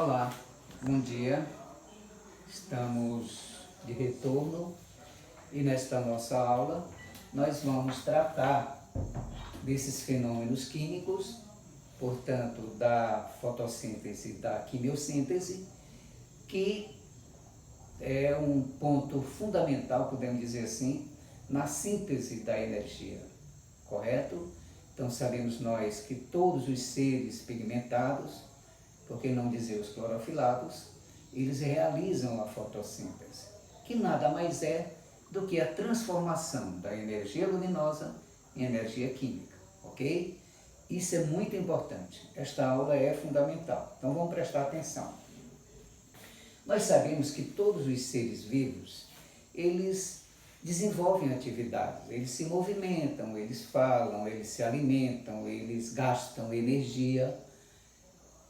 Olá, bom dia. Estamos de retorno e nesta nossa aula nós vamos tratar desses fenômenos químicos, portanto, da fotossíntese e da quimiossíntese, que é um ponto fundamental, podemos dizer assim, na síntese da energia, correto? Então sabemos nós que todos os seres pigmentados, por que não dizer os clorofilados, eles realizam a fotossíntese, que nada mais é do que a transformação da energia luminosa em energia química, ok? Isso é muito importante, esta aula é fundamental, então vamos prestar atenção. Nós sabemos que todos os seres vivos, eles desenvolvem atividades, eles se movimentam, eles falam, eles se alimentam, eles gastam energia.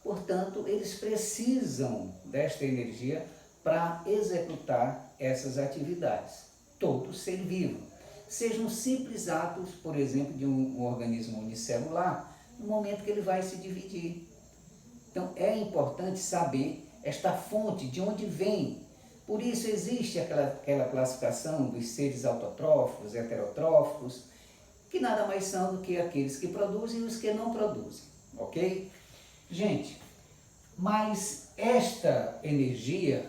Portanto, eles precisam desta energia para executar essas atividades. Todo ser vivo. Sejam simples atos, por exemplo, de um organismo unicelular, no momento que ele vai se dividir. Então, é importante saber esta fonte, de onde vem. Por isso existe aquela classificação dos seres autotróficos, heterotróficos, que nada mais são do que aqueles que produzem e os que não produzem, ok? Gente, mas esta energia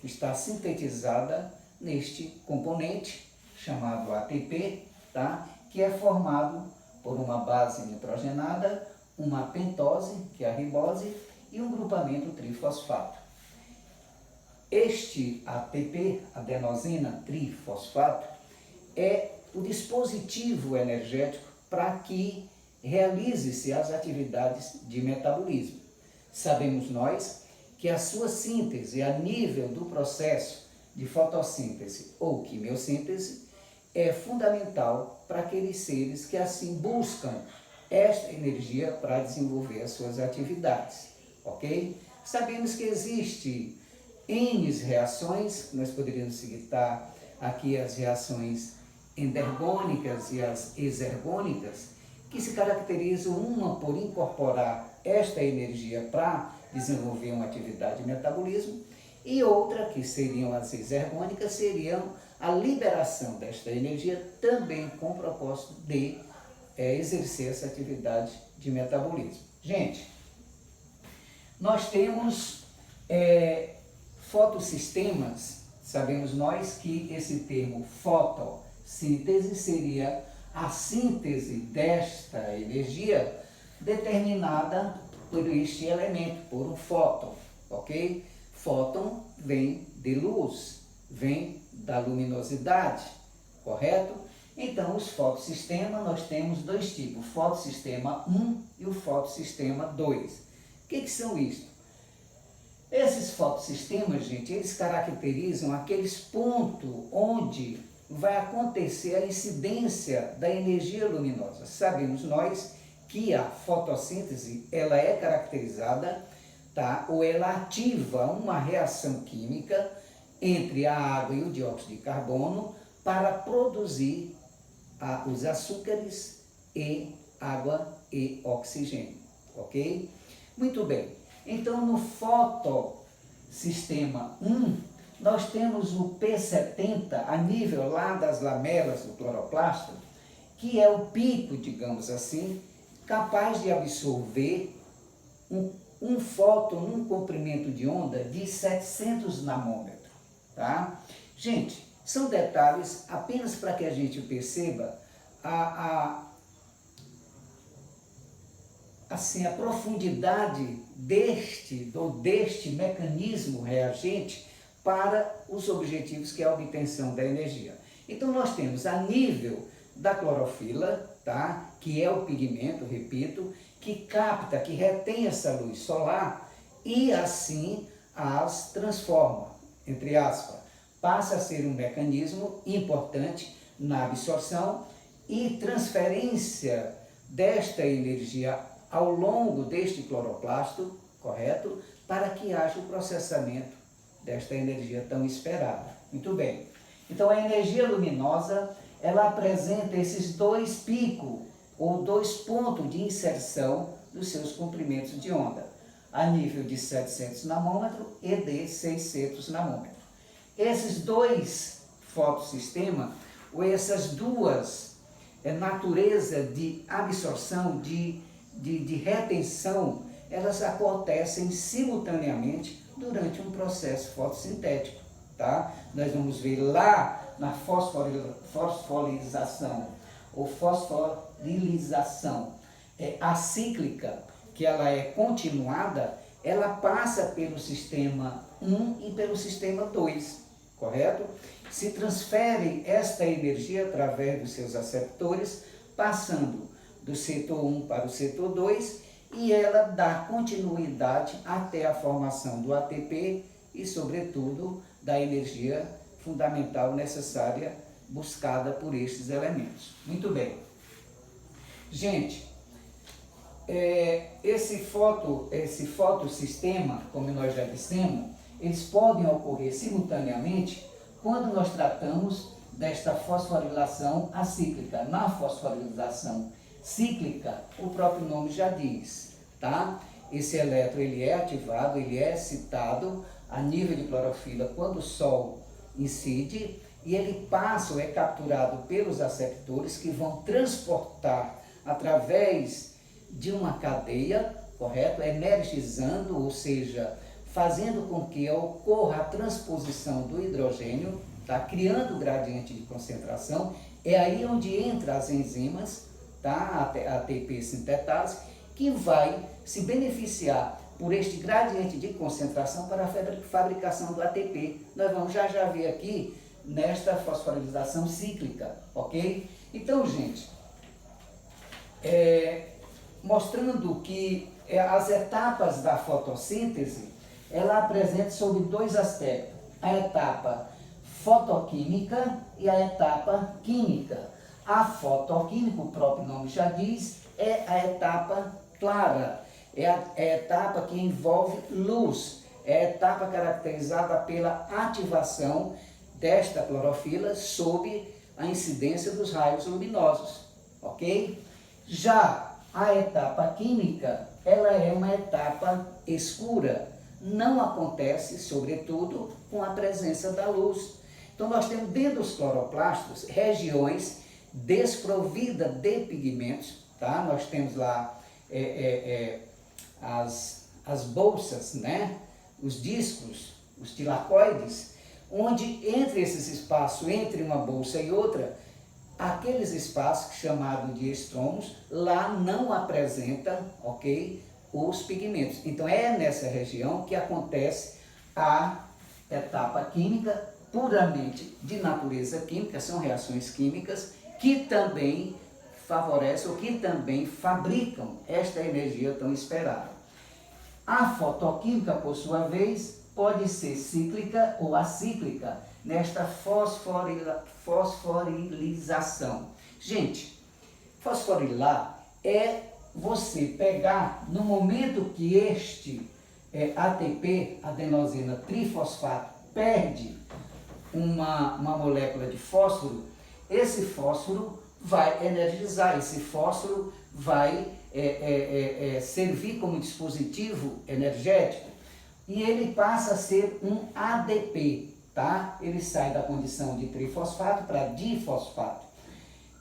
que está sintetizada neste componente chamado ATP, tá? Que é formado por uma base nitrogenada, uma pentose, que é a ribose, e um grupamento trifosfato. Este ATP, adenosina trifosfato, é o dispositivo energético para que realize-se as atividades de metabolismo. Sabemos nós que a sua síntese a nível do processo de fotossíntese ou quimiossíntese é fundamental para aqueles seres que assim buscam esta energia para desenvolver as suas atividades, ok? Sabemos que existe N reações, nós poderíamos citar aqui as reações endergônicas e as exergônicas, que se caracterizam uma por incorporar esta energia para desenvolver uma atividade de metabolismo, e outra, que seriam as exergônicas, seriam a liberação desta energia também com o propósito de exercer essa atividade de metabolismo. Gente, nós temos fotossistemas, sabemos nós que esse termo fotossíntese seria a síntese desta energia determinada por este elemento, por um fóton, ok? Fóton vem de luz, vem da luminosidade, correto? Então, os fotossistemas, nós temos dois tipos, o fotossistema 1 e o fotossistema 2. O que são isto? Esses fotossistemas, gente, eles caracterizam aqueles pontos onde vai acontecer a incidência da energia luminosa. Sabemos nós que a fotossíntese, ela é caracterizada, tá? Ou ela ativa uma reação química entre a água e o dióxido de carbono para produzir os açúcares e água e oxigênio, ok? Muito bem, então no fotossistema 1, nós temos o P70 a nível lá das lamelas do cloroplasto, que é o pico, digamos assim, capaz de absorver um fóton num comprimento de onda de 700 nanômetros, tá? Gente, são detalhes apenas para que a gente perceba assim, a profundidade deste mecanismo reagente para os objetivos que é a obtenção da energia. Então nós temos a nível da clorofila, tá? Que é o pigmento, repito, que capta, que retém essa luz solar e assim as transforma, entre aspas. Passa a ser um mecanismo importante na absorção e transferência desta energia ao longo deste cloroplasto, correto? Para que haja o processamento desta energia tão esperada. Muito bem. Então a energia luminosa, ela apresenta esses dois picos ou dois pontos de inserção dos seus comprimentos de onda. a nível de 700 nanômetros e de 600 nanômetros. Esses dois fotossistemas, ou essas duas naturezas de absorção, de retenção, elas acontecem simultaneamente durante um processo fotossintético, tá? Nós vamos ver lá na fosforilação ou fosforilização acíclica, que ela é continuada, ela passa pelo sistema 1 e pelo sistema 2, correto? Se transfere esta energia através dos seus aceptores, passando do setor 1 para o setor 2, e ela dá continuidade até a formação do ATP e, sobretudo, da energia fundamental necessária buscada por estes elementos. Muito bem. Gente, esse fotossistema, como nós já dissemos, eles podem ocorrer simultaneamente quando nós tratamos desta fosforilação acíclica. Na fosforilação cíclica, o próprio nome já diz, tá? Esse elétron ele é ativado, ele é excitado a nível de clorofila quando o Sol incide, e ele passa ou é capturado pelos aceptores, que vão transportar através de uma cadeia, correto? Energizando, ou seja, fazendo com que ocorra a transposição do hidrogênio, tá? Criando o gradiente de concentração. É aí onde entra as enzimas, tá? A ATP sintetase, que vai se beneficiar por este gradiente de concentração para a fabricação do ATP. Nós vamos já ver aqui nesta fosforilização cíclica, ok? Então, gente, mostrando que as etapas da fotossíntese, ela apresenta sobre dois aspectos: a etapa fotoquímica e a etapa química. A fotoquímica, o próprio nome já diz, é a etapa clara, é a etapa que envolve luz, é a etapa caracterizada pela ativação desta clorofila sob a incidência dos raios luminosos, ok? Já a etapa química, ela é uma etapa escura, não acontece, sobretudo, com a presença da luz. Então, nós temos dentro dos cloroplastos regiões desprovidas de pigmentos, tá? Nós temos lá as bolsas, né? Os discos, os tilacoides, onde entre esses espaços, entre uma bolsa e outra, aqueles espaços chamados de estromos, lá não apresentam, ok, os pigmentos. Então é nessa região que acontece a etapa química, puramente de natureza química, são reações químicas que também favorecem ou que também fabricam esta energia tão esperada. A fotoquímica, por sua vez, pode ser cíclica ou acíclica nesta fosforilização. Gente, fosforilar é você pegar, no momento que este ATP, adenosina trifosfato, perde uma molécula de fósforo, esse fósforo vai energizar, esse fósforo vai servir como dispositivo energético, e ele passa a ser um ADP, tá? Ele sai da condição de trifosfato para difosfato.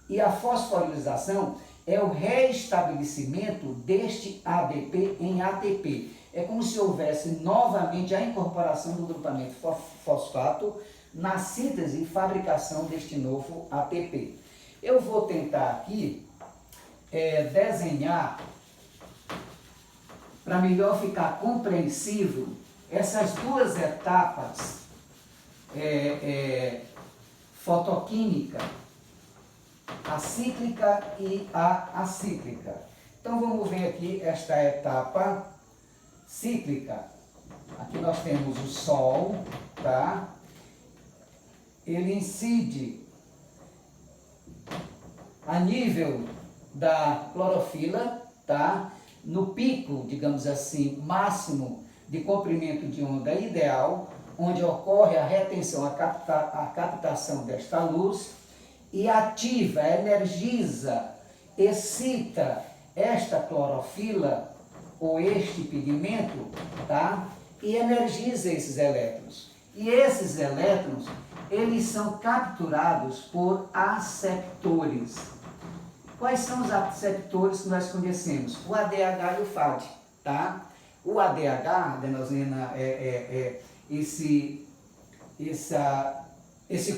E a fosforilização é o reestabelecimento deste ADP em ATP. É como se houvesse novamente a incorporação do grupamento fosfato na síntese e fabricação deste novo ATP. Eu vou tentar aqui desenhar, para melhor ficar compreensível, essas duas etapas fotoquímica, a cíclica e a acíclica. Então vamos ver aqui esta etapa cíclica. Aqui nós temos o Sol, tá? Ele incide a nível da clorofila, tá? No pico, digamos assim, máximo de comprimento de onda ideal, onde ocorre a retenção, a captação desta luz, e ativa, energiza, excita esta clorofila ou este pigmento, tá? E energiza esses elétrons. E esses elétrons, eles são capturados por aceptores. Quais são os aceptores que nós conhecemos? O ADH e o FAD, tá? O ADH, adenosina, esse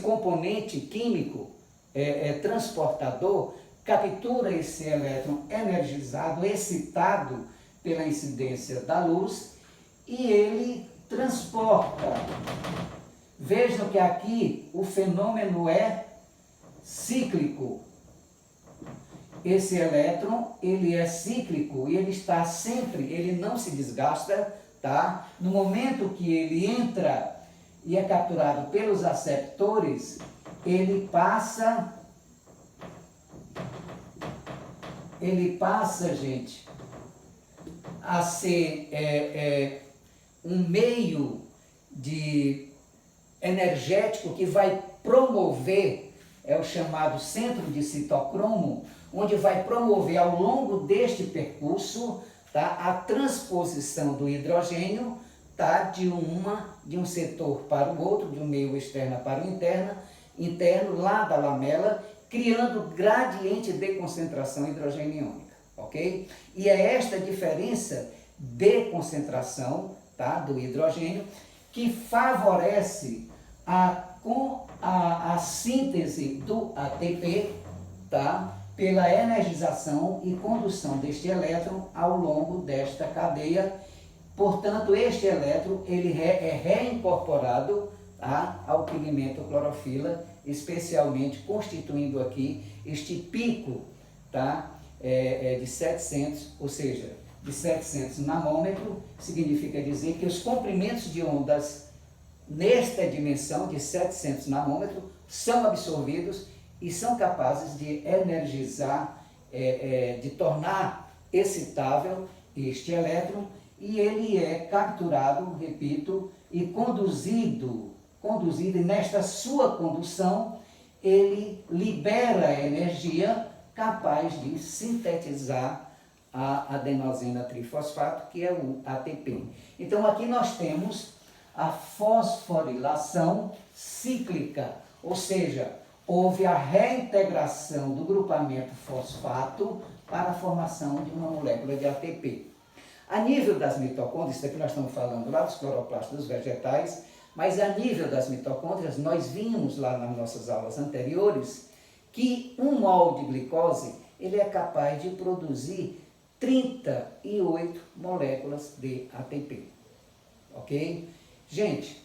componente químico transportador, captura esse elétron energizado, excitado pela incidência da luz, e ele transporta. Vejam que aqui o fenômeno é cíclico. Esse elétron, ele é cíclico e ele está sempre, ele não se desgasta, tá? No momento que ele entra e é capturado pelos aceptores, ele passa, gente, a ser um meio energético que vai promover, é o chamado centro de citocromo, onde vai promover ao longo deste percurso, tá, a transposição do hidrogênio, tá, de um setor para o outro, de um meio externo para o interno, lá da lamela, criando gradiente de concentração hidrogênio-iônica, ok? E é esta diferença de concentração, tá, do hidrogênio que favorece a síntese do ATP, tá, pela energização e condução deste elétron ao longo desta cadeia. Portanto, este elétron ele é reincorporado, tá, ao pigmento clorofila, especialmente constituindo aqui este pico, tá, de 700, ou seja, de 700 nanômetros, significa dizer que os comprimentos de ondas nesta dimensão de 700 nanômetros são absorvidos e são capazes de energizar, de tornar excitável este elétron, e ele é capturado, repito, e conduzido, e nesta sua condução, ele libera energia capaz de sintetizar a adenosina trifosfato, que é o ATP. Então aqui nós temos a fosforilação cíclica, ou seja, houve a reintegração do grupamento fosfato para a formação de uma molécula de ATP. A nível das mitocôndrias, isso aqui nós estamos falando lá dos cloroplastos dos vegetais, mas a nível das mitocôndrias, nós vimos lá nas nossas aulas anteriores que um mol de glicose ele é capaz de produzir 38 moléculas de ATP. Ok? Gente,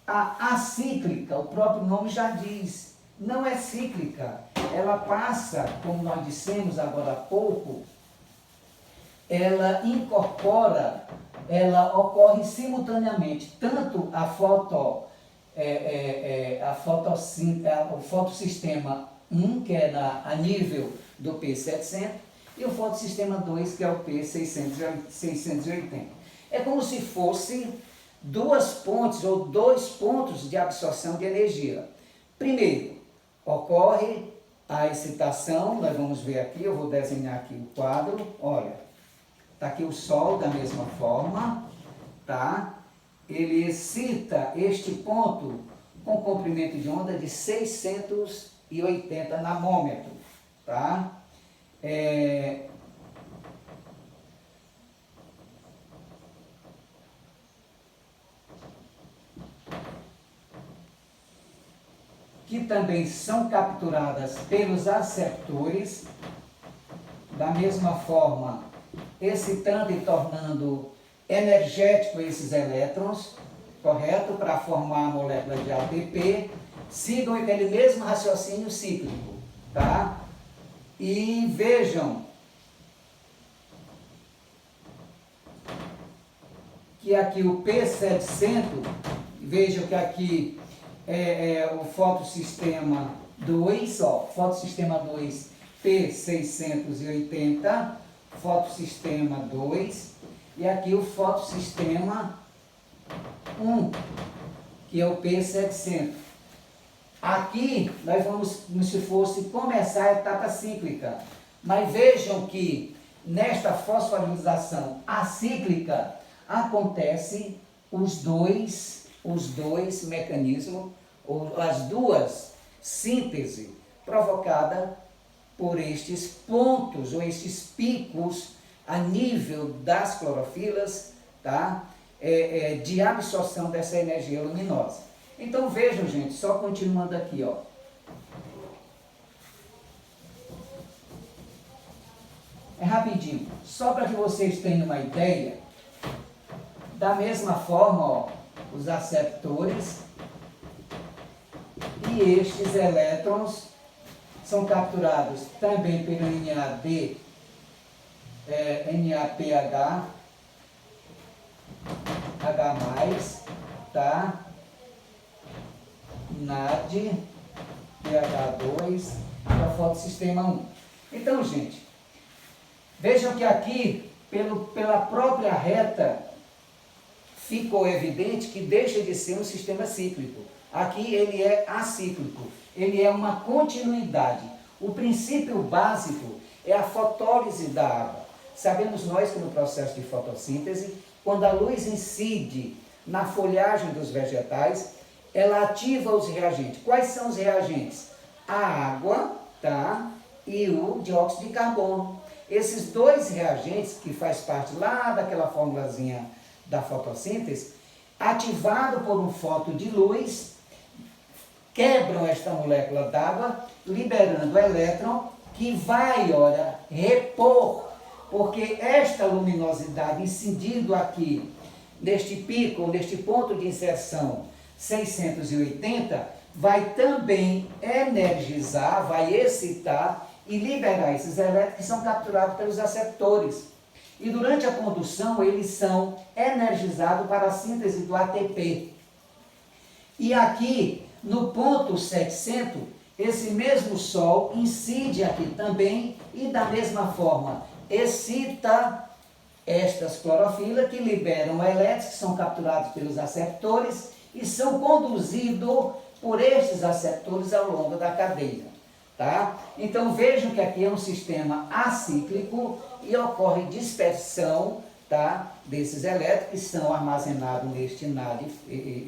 a acíclica, o próprio nome já diz, não é cíclica. Ela passa, como nós dissemos agora há pouco, ela incorpora, ela ocorre simultaneamente, tanto o fotossistema 1, que é a nível do P700, e o fotossistema 2, que é o P680. É como se fosse duas pontes ou dois pontos de absorção de energia. Primeiro, ocorre a excitação, nós vamos ver aqui, eu vou desenhar aqui o quadro, olha, está aqui o Sol da mesma forma, tá? Ele excita este ponto com comprimento de onda de 680 nanômetros, tá? Que também são capturadas pelos aceptores, da mesma forma, excitando e tornando energético esses elétrons, correto? Para formar a molécula de ATP, sigam aquele mesmo raciocínio cíclico, tá? E vejam que aqui o P700, vejam que aqui o fotossistema 2, ó, fotossistema 2 P680, fotossistema 2, e aqui o fotossistema 1, que é o P700. Aqui nós vamos como se fosse começar a etapa cíclica, mas vejam que nesta fosforilização acíclica, acontece os dois mecanismos, ou as duas sínteses provocadas por estes pontos, ou estes picos a nível das clorofilas, tá? De absorção dessa energia luminosa. Então vejam, gente, só continuando aqui, ó. É rapidinho, só para que vocês tenham uma ideia. Da mesma forma, ó, os aceptores e estes elétrons são capturados também pelo NAD, NAPH, H+, tá? NAD, pH2, para o fotossistema 1. Então, gente, vejam que aqui, pela própria reta, ficou evidente que deixa de ser um sistema cíclico. Aqui ele é acíclico, ele é uma continuidade. O princípio básico é a fotólise da água. Sabemos nós que no processo de fotossíntese, quando a luz incide na folhagem dos vegetais, ela ativa os reagentes. Quais são os reagentes? A água, tá? E o dióxido de carbono. Esses dois reagentes, que faz parte lá daquela formulazinha da fotossíntese, ativado por um fóton de luz, quebram esta molécula d'água, liberando o elétron, que vai, olha, repor, porque esta luminosidade incidindo aqui, neste pico, neste ponto de inserção 680, vai também energizar, vai excitar e liberar esses elétrons que são capturados pelos aceptores. E durante a condução, eles são energizados para a síntese do ATP. E aqui, no ponto 700, esse mesmo Sol incide aqui também e, da mesma forma, excita estas clorofilas que liberam elétrons, que são capturados pelos aceptores e são conduzidos por estes aceptores ao longo da cadeia. Tá? Então vejam que aqui é um sistema acíclico e ocorre dispersão, tá, desses elétrons que são armazenados neste NAD,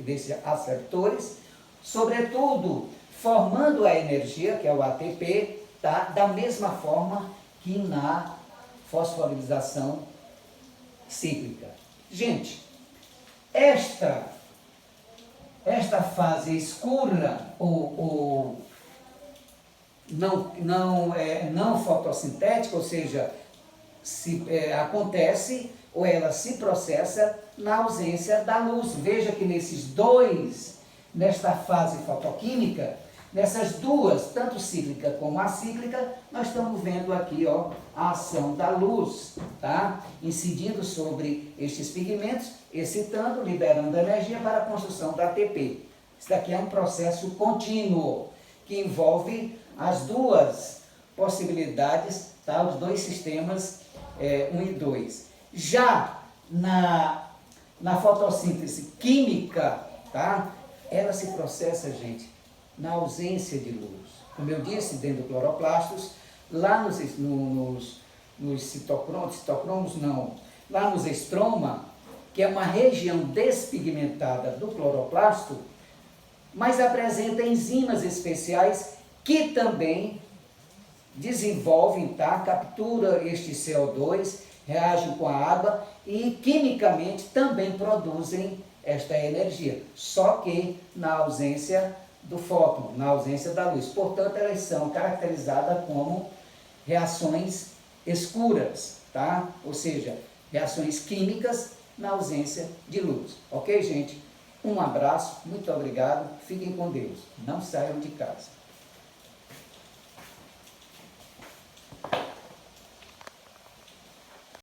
desses aceptores, sobretudo formando a energia, que é o ATP, tá, da mesma forma que na fosforilização cíclica. Gente, esta fase escura ou não fotossintética, ou seja, acontece ou ela se processa na ausência da luz. Veja que nesta fase fotoquímica, nessas duas, tanto cíclica como acíclica, nós estamos vendo aqui, ó, a ação da luz, tá? Incidindo sobre estes pigmentos, excitando, liberando energia para a construção da ATP. Isso daqui é um processo contínuo, que envolve as duas possibilidades, tá? Os dois sistemas 1 e 2. Já na fotossíntese química, tá? Ela se processa, gente, na ausência de luz. Como eu disse, dentro do cloroplastos, lá nos citocromos não, lá nos estroma, que é uma região despigmentada do cloroplasto, mas apresenta enzimas especiais que também desenvolvem, tá? Captura este CO2, reagem com a água e quimicamente também produzem esta energia, só que na ausência do fóton, na ausência da luz. Portanto, elas são caracterizadas como reações escuras, tá? Ou seja, reações químicas na ausência de luz. Ok, gente? Um abraço, muito obrigado, fiquem com Deus, não saiam de casa.